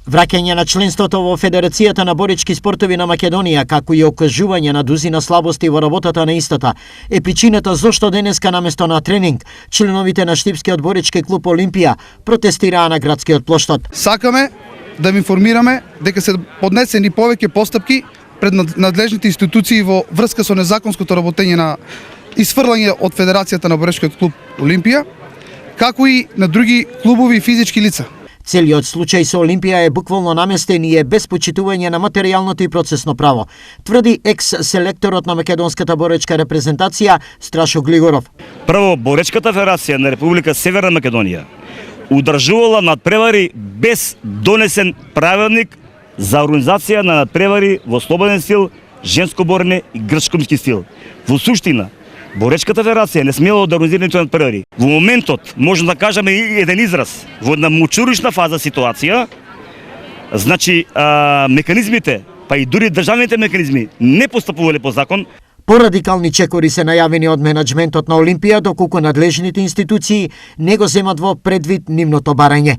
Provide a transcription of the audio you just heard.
Враќање на членството во Федерацијата на борички спортови на Македонија, како и окажување на дузина слабости во работата на истата, е причината зошто денеска наместо на тренинг, членовите на Штипскиот борички клуб Олимпија протестираа на градскиот плоштад. Сакаме да ви информираме дека се поднесени повеќе постапки пред надлежните институции во врска со незаконското работење на исфрлање од Федерацијата на боричкиот клуб Олимпија, како и на други клубови и физички лица. Целиот случај со Олимпија е буквално наместен и е без почитување на материјалното и процесно право, тврди екс-селекторот на македонската боречка репрезентација Страшо Глигоров. Прво, Боречката федерација на Република Северна Македонија удржувала надпревари без донесен правилник за организација на надпревари во слободен стил, женско борење и грчкомски стил. Во суштина, Боречката федерација не смела да организира ниту надпревари. Во моментот, можем да кажеме и еден израз, во една мучуришна фаза ситуација, значи механизмите, па и дури државните механизми не постапувале по закон. Порадикални чекори се најавени од менаџментот на Олимпија, доколку надлежните институции не го земат во предвид нивното барање.